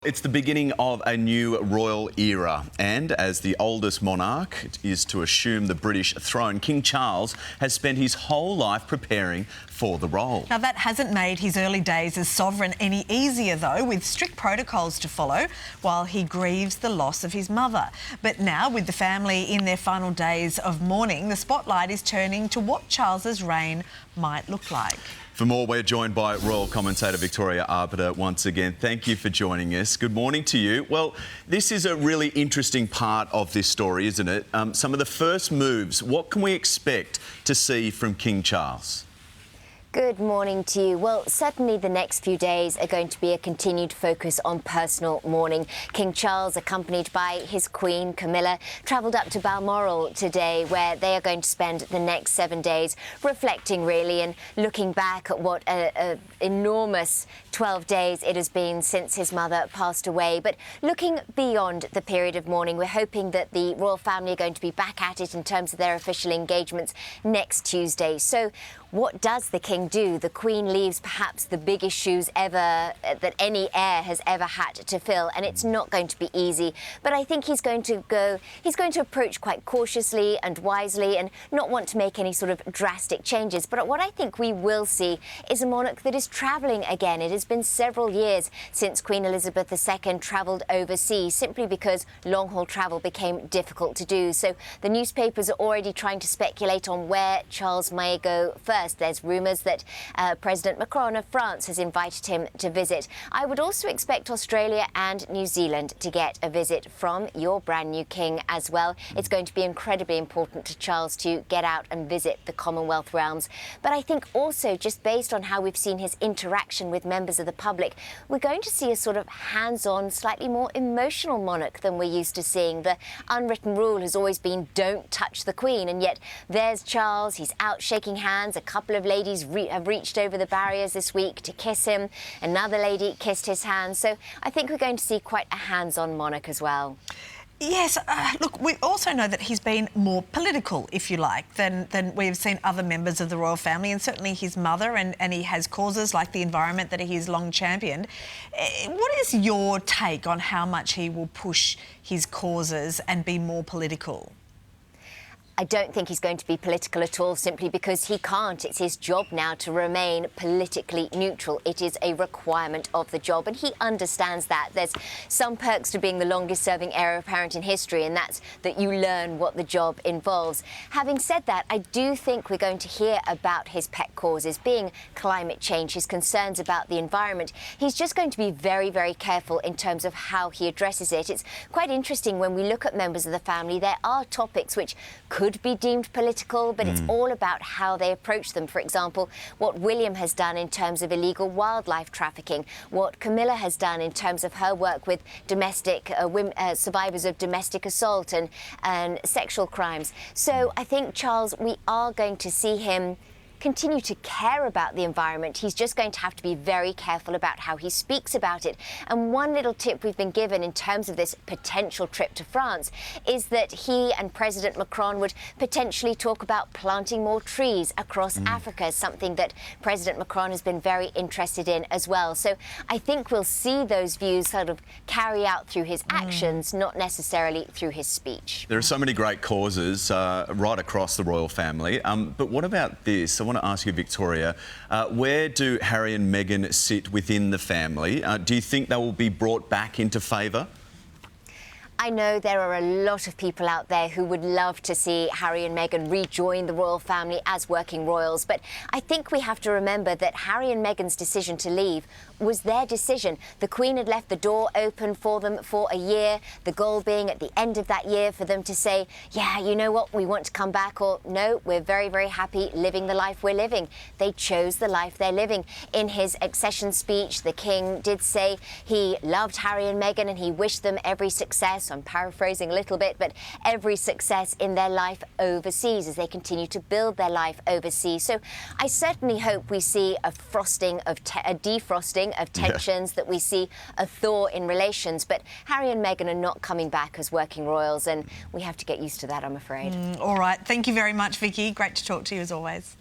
It's the beginning of a new royal era, and as the oldest monarch is to assume the British throne, King Charles has spent his whole life preparing for the role. Now, that hasn't made his early days as sovereign any easier, though, with strict protocols to follow while he grieves the loss of his mother. But now, with the family in their final days of mourning, the spotlight is turning to what Charles's reign might look like. For more, we're joined by royal commentator Victoria Arbiter once again. Thank you for joining us. Good morning to you. Well, this is a really interesting part of this story, isn't it? Some of the first moves. What can we expect to see from King Charles? Good morning to you. Well, certainly the next few days are going to be a continued focus on personal mourning. King Charles, accompanied by his Queen Camilla, travelled up to Balmoral today, where they are going to spend the next 7 days reflecting, really, and looking back at what an enormous 12 days it has been since his mother passed away. But looking beyond the period of mourning, we're hoping that the royal family are going to be back at it in terms of their official engagements next Tuesday. So what does the King do? The Queen leaves perhaps the biggest shoes ever that any heir has ever had to fill, and it's not going to be easy. But I think he's going to approach quite cautiously and wisely and not want to make any sort of drastic changes. But what I think we will see is a monarch that is travelling again. It has been several years since Queen Elizabeth II travelled overseas, simply because long-haul travel became difficult to do. So the newspapers are already trying to speculate on where Charles may go first. There's rumours that President Macron of France has invited him to visit. I would also expect Australia and New Zealand to get a visit from your brand new king as well. It's going to be incredibly important to Charles to get out and visit the Commonwealth realms. But I think also, just based on how we've seen his interaction with members of the public, we're going to see a sort of hands-on, slightly more emotional monarch than we're used to seeing. The unwritten rule has always been don't touch the Queen, and yet there's Charles. He's out shaking hands. A couple of ladies have reached over the barriers this week to kiss him. Another lady kissed his hand. So I think we're going to see quite a hands-on monarch as well. Yes, look, we also know that he's been more political, if you like, than we've seen other members of the royal family, and certainly his mother, and he has causes like the environment that he has long championed. What is your take on how much he will push his causes and be more political? I don't think he's going to be political at all, simply because he can't. It's his job now to remain politically neutral. It is a requirement of the job, and he understands that. There's some perks to being the longest-serving heir apparent in history, and that's that you learn what the job involves. Having said that, I do think we're going to hear about his pet causes, being climate change, his concerns about the environment. He's just going to be very, very careful in terms of how he addresses it. It's quite interesting when we look at members of the family. There are topics which could be deemed political, but it's all about how they approach them. For example, what William has done in terms of illegal wildlife trafficking, what Camilla has done in terms of her work with domestic survivors of domestic assault and sexual crimes. So I think, Charles, we are going to see him continue to care about the environment. He's just going to have to be very careful about how he speaks about it. And one little tip we've been given in terms of this potential trip to France is that he and President Macron would potentially talk about planting more trees across Africa, something that President Macron has been very interested in as well. So I think we'll see those views sort of carry out through his actions, not necessarily through his speech. There are so many great causes right across the royal family. But what about this? I want to ask you, Victoria, where do Harry and Meghan sit within the family? Do you think they will be brought back into favour? I know there are a lot of people out there who would love to see Harry and Meghan rejoin the royal family as working royals, but I think we have to remember that Harry and Meghan's decision to leave was their decision. The Queen had left the door open for them for a year, the goal being at the end of that year for them to say, yeah, you know what, we want to come back, or no, we're very, very happy living the life we're living. They chose the life they're living. In his accession speech, the King did say he loved Harry and Meghan and he wished them every success. I'm paraphrasing a little bit, but every success in their life overseas as they continue to build their life overseas. So I certainly hope we see a defrosting of tensions, that we see a thaw in relations. But Harry and Meghan are not coming back as working royals, and we have to get used to that, I'm afraid. All right. Thank you very much, Vicky. Great to talk to you as always.